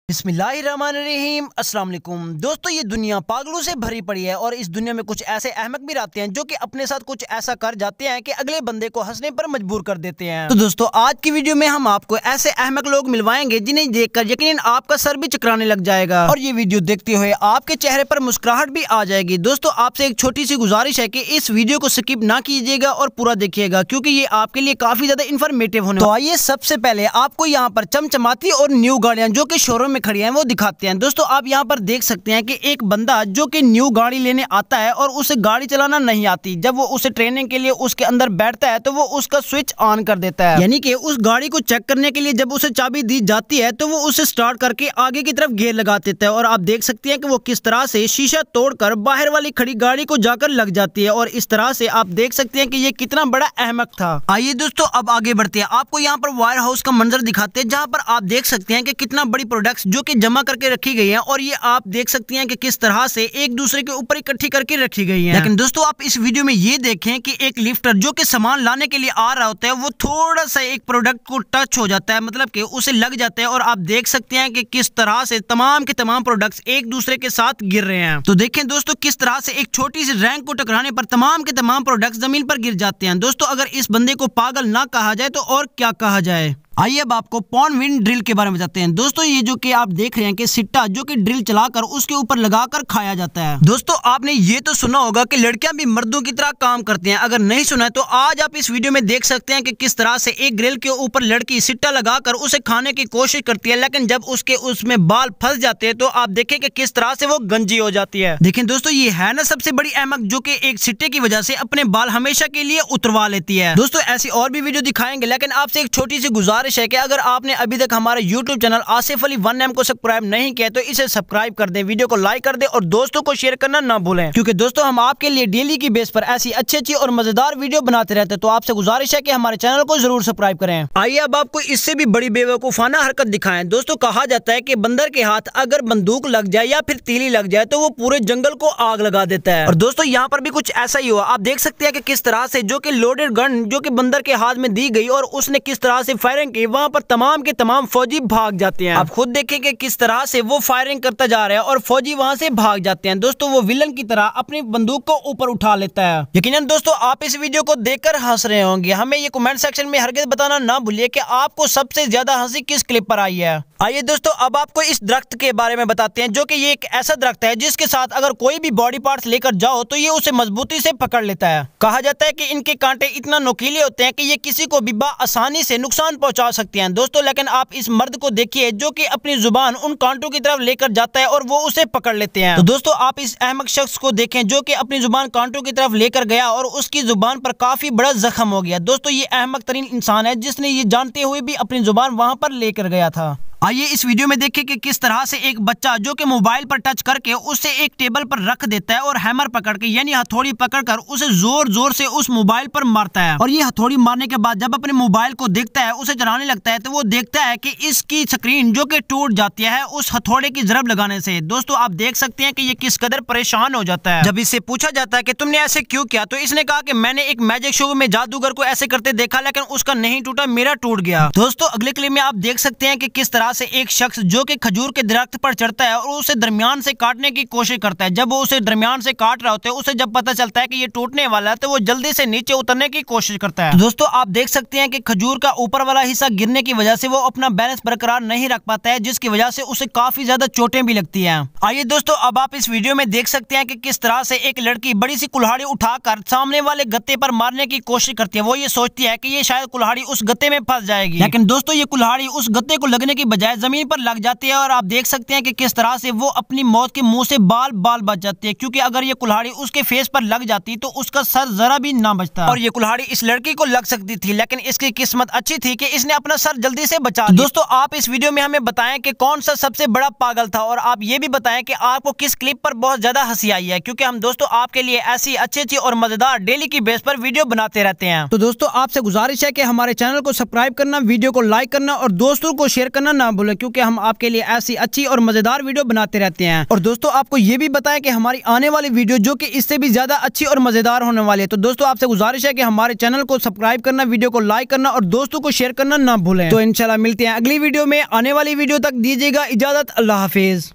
बिस्मिल्लाहिर्रहमानिर्रहीम अस्सलाम वालेकुम। दोस्तों, ये दुनिया पागलों से भरी पड़ी है और इस दुनिया में कुछ ऐसे अहमक भी रहते हैं जो कि अपने साथ कुछ ऐसा कर जाते हैं कि अगले बंदे को हंसने पर मजबूर कर देते हैं। तो दोस्तों, आज की वीडियो में हम आपको ऐसे अहमक लोग मिलवाएंगे जिन्हें देखकर यकीनन आपका सर भी चकराने लग जाएगा और ये वीडियो देखते हुए आपके चेहरे पर मुस्कुराहट भी आ जाएगी। दोस्तों, आपसे एक छोटी सी गुजारिश है कि इस वीडियो को स्किप ना कीजिएगा और पूरा देखिएगा क्योंकि ये आपके लिए काफी ज्यादा इन्फॉर्मेटिव होने। तो आइए सबसे पहले आपको यहाँ पर चमचमाती और न्यू गाड़ियां जो कि शोरूम में खड़ी हैं वो दिखाते हैं। दोस्तों, आप यहाँ पर देख सकते हैं कि एक बंदा जो कि न्यू गाड़ी लेने आता है और उसे गाड़ी चलाना नहीं आती, जब वो उसे ट्रेनिंग के लिए उसके अंदर बैठता है तो वो उसका स्विच ऑन कर देता है, यानी कि उस गाड़ी को चेक करने के लिए जब उसे चाबी दी जाती है तो वो उसे स्टार्ट करके आगे की तरफ गियर लगा देता है और आप देख सकते हैं कि वो किस तरह से शीशा तोड़कर बाहर वाली खड़ी गाड़ी को जाकर लग जाती है और इस तरह से आप देख सकते हैं कि ये कितना बड़ा अहमक था। आइए दोस्तों, अब आगे बढ़ते हैं। आपको यहाँ पर वायर हाउस का मंजर दिखाते हैं जहाँ पर आप देख सकते हैं कि कितना बड़ी प्रोडक्ट्स जो कि जमा करके रखी गई है और ये आप देख सकते हैं कि किस तरह से एक दूसरे के ऊपर इकट्ठी करके रखी गई है। लेकिन दोस्तों, आप इस वीडियो में ये देखें कि एक लिफ्टर जो कि सामान लाने के लिए आ रहा होता है वो थोड़ा सा एक प्रोडक्ट को टच हो जाता है, मतलब कि उसे लग जाता है और आप देख सकते हैं कि किस तरह से तमाम के तमाम प्रोडक्ट्स एक दूसरे के साथ गिर रहे हैं। तो देखें दोस्तों, किस तरह से एक छोटी सी रैंक को टकराने पर तमाम के तमाम प्रोडक्ट्स जमीन पर गिर जाते हैं। दोस्तों, अगर इस बंदे को पागल ना कहा जाए तो और क्या कहा जाए। आइए अब आपको पॉन विंड ड्रिल के बारे में बताते हैं। दोस्तों, ये जो कि आप देख रहे हैं कि सिट्टा जो कि ड्रिल चलाकर उसके ऊपर लगाकर खाया जाता है। दोस्तों, आपने ये तो सुना होगा कि लड़कियां भी मर्दों की तरह काम करती हैं। अगर नहीं सुना है तो आज आप इस वीडियो में देख सकते हैं कि किस तरह से एक ग्रिल के ऊपर लड़की सिट्टा लगाकर उसे खाने की कोशिश करती है, लेकिन जब उसमें बाल फंस जाते हैं तो आप देखें कि किस तरह से वो गंजी हो जाती है। देखें दोस्तों, ये है ना सबसे बड़ी अहमक जो कि एक सिट्टे की वजह से अपने बाल हमेशा के लिए उतरवा लेती है। दोस्तों, ऐसी और भी वीडियो दिखाएंगे, लेकिन आपसे एक छोटी सी गुजारिश है कि अगर आपने अभी तक हमारा YouTube channel Asif Ali 1M को सब्सक्राइब नहीं किया तो इसे सब्सक्राइब कर दें, वीडियो को लाइक कर दें और दोस्तों को शेयर करना ना भूलें, क्योंकि दोस्तों हम आपके लिए डेली की बेस पर ऐसी अच्छी और मजेदार वीडियो बनाते रहते हैं। तो आपसे गुजारिश है कि हमारे चैनल को जरूर सब्सक्राइब करें। आइए अब आपको इससे भी बड़ी बेवकूफाना हरकत दिखाएं। दोस्तों, कहा जाता है कि बंदर के हाथ अगर बंदूक लग जाए या फिर तीली लग जाए तो वो पूरे जंगल को आग लगा देता है और दोस्तों यहाँ पर भी कुछ ऐसा ही हुआ। आप देख सकते हैं कि किस तरह से जो कि लोडेड गन जो कि बंदर के हाथ में दी गई और उसने किस तरह से फायरिंग की, वहां पर तमाम के तमाम फौजी भाग जाते हैं। आप खुद देखें कि किस तरह से वो फायरिंग करता जा रहा है और फौजी वहां से भाग जाते हैं। दोस्तों, वो विलन की तरह अपनी बंदूक को ऊपर उठा लेता है। यकीनन दोस्तों, आप इस वीडियो को देखकर हंस रहे होंगे। हमें ये कमेंट सेक्शन में हरगिज़ बताना ना भूलिए कि आपको सबसे ज्यादा हंसी किस क्लिप पर आई है। आइए दोस्तों, अब आपको इस दरख्त के बारे में बताते हैं जो कि ये एक ऐसा दरख्त है जिसके साथ अगर कोई भी बॉडी पार्ट्स लेकर जाओ तो ये उसे मजबूती से पकड़ लेता है। कहा जाता है कि इनके कांटे इतना नुकीले होते हैं कि ये किसी को भी आसानी से नुकसान पहुंचा सकते हैं। दोस्तों, लेकिन आप इस मर्द को देखिए जो कि अपनी जुबान उन कांटों की तरफ लेकर जाता है और वो उसे पकड़ लेते हैं। तो दोस्तों, आप इस अहमक शख्स को देखें जो कि अपनी जुबान कांटों की तरफ लेकर गया और उसकी जुबान पर काफी बड़ा जख्म हो गया। दोस्तों, ये अहमक तरीन इंसान है जिसने ये जानते हुए भी अपनी जुबान वहां पर लेकर गया था। आइए इस वीडियो में देखें कि किस तरह से एक बच्चा जो कि मोबाइल पर टच करके उसे एक टेबल पर रख देता है और हैमर पकड़ के यानी हथौड़ी पकड़कर उसे जोर जोर से उस मोबाइल पर मारता है और ये हथौड़ी मारने के बाद जब अपने मोबाइल को देखता है, उसे चलाने लगता है तो वो देखता है कि इसकी स्क्रीन जो कि टूट जाती है उस हथौड़े की जरब लगाने से। दोस्तों, आप देख सकते हैं कि ये किस कदर परेशान हो जाता है। जब इससे पूछा जाता है कि तुमने ऐसे क्यों किया तो इसने कहा कि मैंने एक मैजिक शो में जादूगर को ऐसे करते देखा लेकिन उसका नहीं टूटा, मेरा टूट गया। दोस्तों, अगले क्लिप में आप देख सकते हैं कि किस तरह से एक शख्स जो कि खजूर के दरख्त पर चढ़ता है और उसे दरमियान से काटने की कोशिश करता है। जब वो उसे दरमियान से काट रहा होता है, उसे जब पता चलता है कि ये टूटने वाला है तो वो जल्दी से नीचे उतरने की कोशिश करता है। दोस्तों, आप देख सकते हैं कि खजूर का ऊपर वाला हिस्सा गिरने की वजह से वो अपना बैलेंस बरकरार नहीं रख पाता है, जिसकी वजह से उसे काफी ज्यादा चोटें भी लगती हैं। आइए दोस्तों, अब आप इस वीडियो में देख सकते हैं कि किस तरह से एक लड़की बड़ी सी कुल्हाड़ी उठाकर सामने वाले गत्ते पर मारने की कोशिश करती है। वो ये सोचती है कि ये शायद कुल्हाड़ी उस गत्ते में फंस जाएगी, लेकिन दोस्तों ये कुल्हाड़ी उस गत्ते को लगने की बजाय जमीन पर लग जाती है और आप देख सकते हैं कि किस तरह से वो अपनी मौत के मुंह से बाल बच जाती है, क्योंकि अगर ये कुल्हाड़ी उसके फेस पर लग जाती तो उसका सर जरा भी ना बचता और ये कुल्हाड़ी इस लड़की को लग सकती थी, लेकिन इसकी किस्मत अच्छी थी कि इसने अपना सर जल्दी से बचा लिया। दोस्तों, आप इस वीडियो में हमें बताएं कि कौन सा सबसे बड़ा पागल था और आप ये भी बताएं कि आपको किस क्लिप पर बहुत ज्यादा हंसी आई है, क्योंकि हम दोस्तों आपके लिए ऐसी अच्छी और मजेदार डेली की बेस पर वीडियो बनाते रहते हैं। तो दोस्तों, आपसे गुजारिश है कि हमारे चैनल को सब्सक्राइब करना, वीडियो को लाइक करना और दोस्तों को शेयर करना ना ना भूलें, क्योंकि हम आपके लिए ऐसी अच्छी और मजेदार वीडियो बनाते रहते हैं। और दोस्तों आपको ये भी बताएं कि हमारी आने वाली वीडियो जो कि इससे भी ज्यादा अच्छी और मजेदार होने वाली है। तो दोस्तों आपसे गुजारिश है कि हमारे चैनल को सब्सक्राइब करना, वीडियो को लाइक करना और दोस्तों को शेयर करना ना भूलें। तो इंशाल्लाह मिलते हैं अगली वीडियो में। आने वाली वीडियो तक दीजिएगा इजाजत। अल्लाह हाफिज।